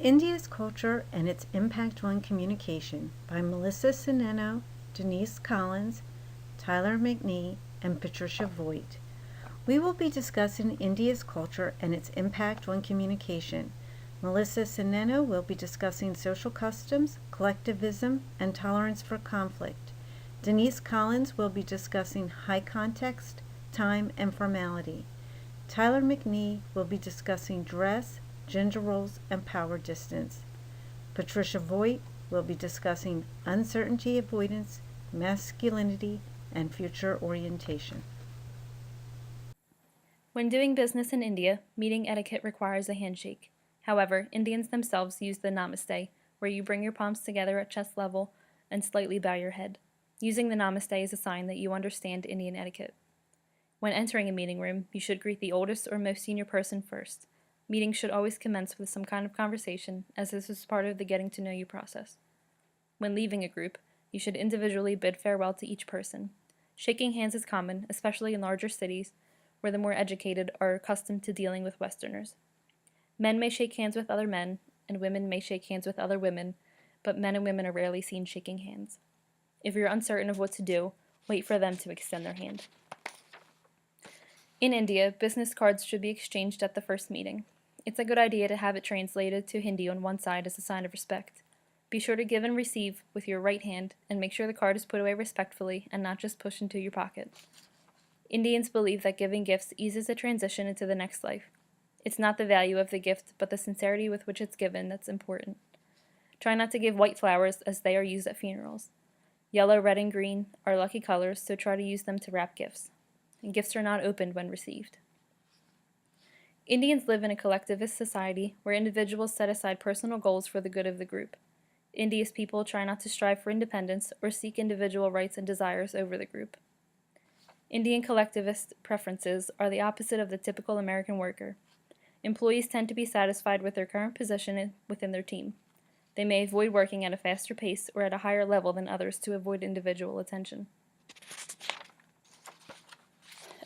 India's Culture and Its Impact on Communication by Melissa Sineno, Denise Collins, Tyler McNee, and Patricia Voigt. We will be discussing India's culture and its impact on communication. Melissa Sineno will be discussing social customs, collectivism, and tolerance for conflict. Denise Collins will be discussing high context, time, and formality. Tyler McNee will be discussing dress, gender roles, and power distance. Patricia Voigt will be discussing uncertainty avoidance, masculinity, and future orientation. When doing business in India, meeting etiquette requires a handshake. However, Indians themselves use the namaste, where you bring your palms together at chest level and slightly bow your head. Using the namaste is a sign that you understand Indian etiquette. When entering a meeting room, you should greet the oldest or most senior person first. Meetings should always commence with some kind of conversation, as this is part of the getting to know you process. When leaving a group, you should individually bid farewell to each person. Shaking hands is common, especially in larger cities, where the more educated are accustomed to dealing with Westerners. Men may shake hands with other men, and women may shake hands with other women, but men and women are rarely seen shaking hands. If you're uncertain of what to do, wait for them to extend their hand. In India, business cards should be exchanged at the first meeting. It's a good idea to have it translated to Hindi on one side as a sign of respect. Be sure to give and receive with your right hand, and make sure the card is put away respectfully and not just pushed into your pocket. Indians believe that giving gifts eases the transition into the next life. It's not the value of the gift, but the sincerity with which it's given that's important. Try not to give white flowers, as they are used at funerals. Yellow, red, and green are lucky colors, so try to use them to wrap gifts. And gifts are not opened when received. Indians live in a collectivist society where individuals set aside personal goals for the good of the group. India's people try not to strive for independence or seek individual rights and desires over the group. Indian collectivist preferences are the opposite of the typical American worker. Employees tend to be satisfied with their current position within their team. They may avoid working at a faster pace or at a higher level than others to avoid individual attention.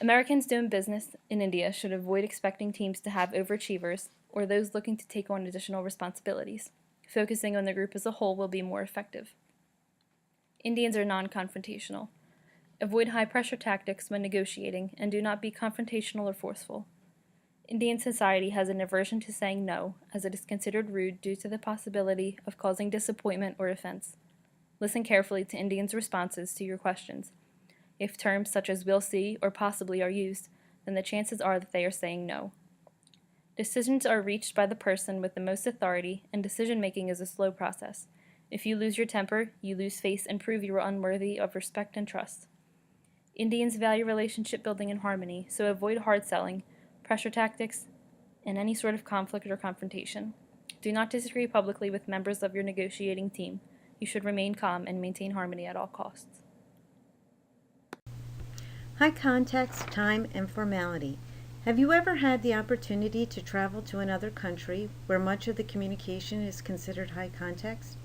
Americans doing business in India should avoid expecting teams to have overachievers or those looking to take on additional responsibilities. Focusing on the group as a whole will be more effective. Indians are non-confrontational. Avoid high-pressure tactics when negotiating, and do not be confrontational or forceful. Indian society has an aversion to saying no, as it is considered rude due to the possibility of causing disappointment or offense. Listen carefully to Indians' responses to your questions. If terms such as will see or possibly are used, then the chances are that they are saying no. Decisions are reached by the person with the most authority, and decision-making is a slow process. If you lose your temper, you lose face and prove you are unworthy of respect and trust. Indians value relationship building and harmony, so avoid hard selling, pressure tactics, and any sort of conflict or confrontation. Do not disagree publicly with members of your negotiating team. You should remain calm and maintain harmony at all costs. High context, time, and formality. Have you ever had the opportunity to travel to another country where much of the communication is considered high context,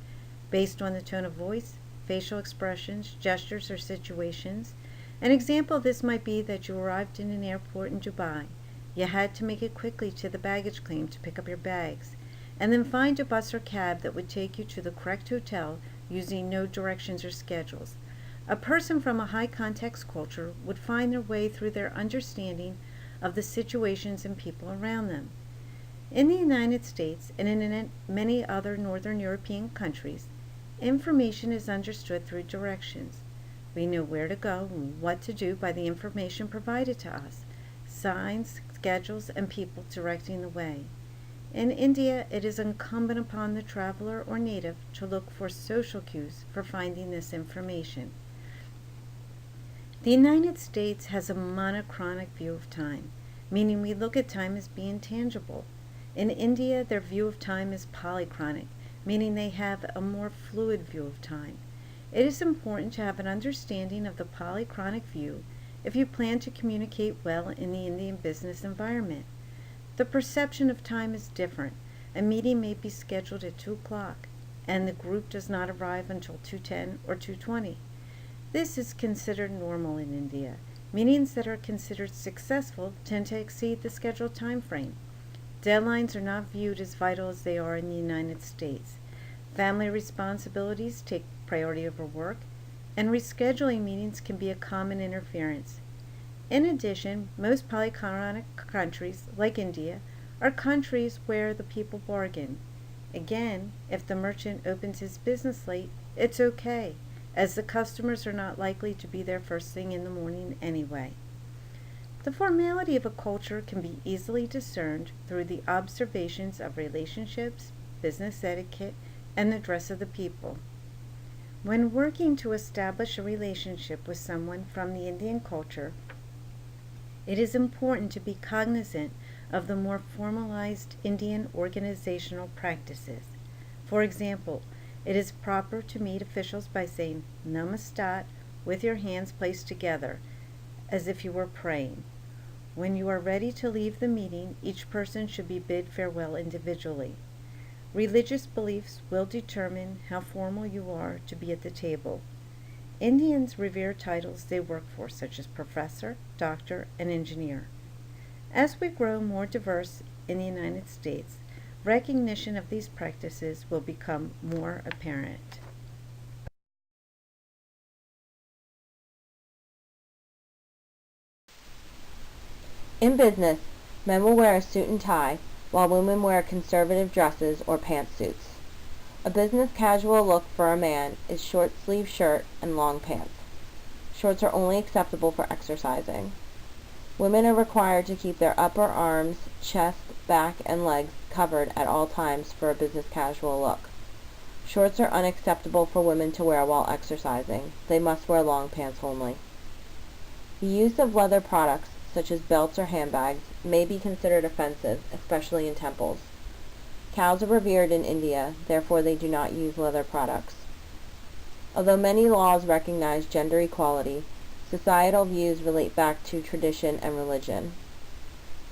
based on the tone of voice, facial expressions, gestures, or situations? An example of this might be that you arrived in an airport in Dubai. You had to make it quickly to the baggage claim to pick up your bags, and then find a bus or cab that would take you to the correct hotel using no directions or schedules. A person from a high context culture would find their way through their understanding of the situations and people around them. In the United States and in many other Northern European countries, information is understood through directions. We know where to go and what to do by the information provided to us, signs, schedules, and people directing the way. In India, it is incumbent upon the traveler or native to look for social cues for finding this information. The United States has a monochronic view of time, meaning we look at time as being tangible. In India, their view of time is polychronic, meaning they have a more fluid view of time. It is important to have an understanding of the polychronic view if you plan to communicate well in the Indian business environment. The perception of time is different. A meeting may be scheduled at 2 o'clock, and the group does not arrive until 2:10 or 2:20. This is considered normal in India. Meetings that are considered successful tend to exceed the scheduled time frame. Deadlines are not viewed as vital as they are in the United States. Family responsibilities take priority over work, and rescheduling meetings can be a common interference. In addition, most polychronic countries, like India, are countries where the people bargain. Again, if the merchant opens his business late, it's okay, as the customers are not likely to be there first thing in the morning anyway. The formality of a culture can be easily discerned through the observations of relationships, business etiquette, and the dress of the people. When working to establish a relationship with someone from the Indian culture, it is important to be cognizant of the more formalized Indian organizational practices. For example, it is proper to meet officials by saying Namaste with your hands placed together, as if you were praying. When you are ready to leave the meeting, each person should be bid farewell individually. Religious beliefs will determine how formal you are to be at the table. Indians revere titles they work for, such as professor, doctor, and engineer. As we grow more diverse in the United States, recognition of these practices will become more apparent. In business, men will wear a suit and tie, while women wear conservative dresses or pantsuits. A business casual look for a man is short-sleeved shirt and long pants. Shorts are only acceptable for exercising. Women are required to keep their upper arms, chest, back, and legs covered at all times for a business casual look. Shorts are unacceptable for women to wear while exercising. They must wear long pants only. The use of leather products, such as belts or handbags, may be considered offensive, especially in temples. Cows are revered in India, therefore they do not use leather products. Although many laws recognize gender equality, societal views relate back to tradition and religion.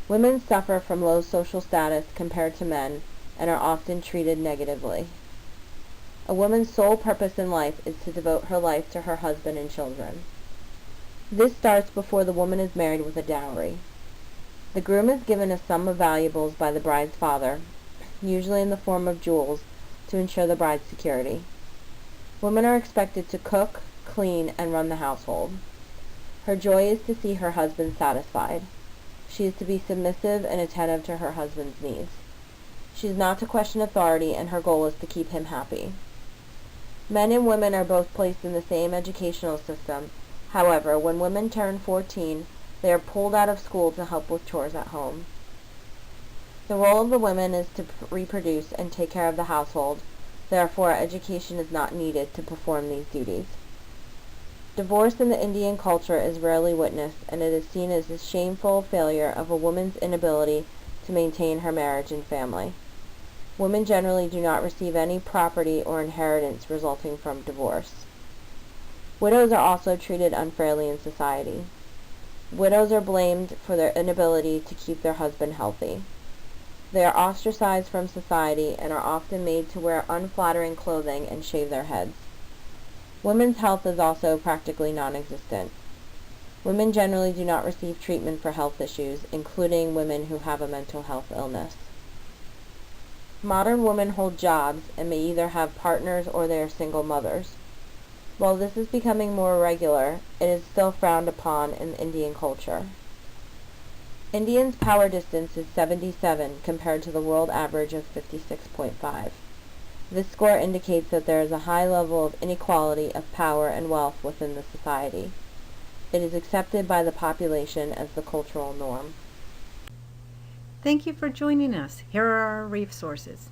Women suffer from low social status compared to men and are often treated negatively. A woman's sole purpose in life is to devote her life to her husband and children. This starts before the woman is married with a dowry. The groom is given a sum of valuables by the bride's father, usually in the form of jewels, to ensure the bride's security. Women are expected to cook, clean, and run the household. Her joy is to see her husband satisfied. She is to be submissive and attentive to her husband's needs. She is not to question authority, and her goal is to keep him happy. Men and women are both placed in the same educational system. However, when women turn 14, they are pulled out of school to help with chores at home. The role of the women is to reproduce and take care of the household. Therefore, education is not needed to perform these duties. Divorce in the Indian culture is rarely witnessed, and it is seen as a shameful failure of a woman's inability to maintain her marriage and family. Women generally do not receive any property or inheritance resulting from divorce. Widows are also treated unfairly in society. Widows are blamed for their inability to keep their husband healthy. They are ostracized from society and are often made to wear unflattering clothing and shave their heads. Women's health is also practically non-existent. Women generally do not receive treatment for health issues, including women who have a mental health illness. Modern women hold jobs and may either have partners or they are single mothers. While this is becoming more regular, it is still frowned upon in Indian culture. Indians' power distance is 77 compared to the world average of 56.5. This score indicates that there is a high level of inequality of power and wealth within the society. It is accepted by the population as the cultural norm. Thank you for joining us. Here are our resources.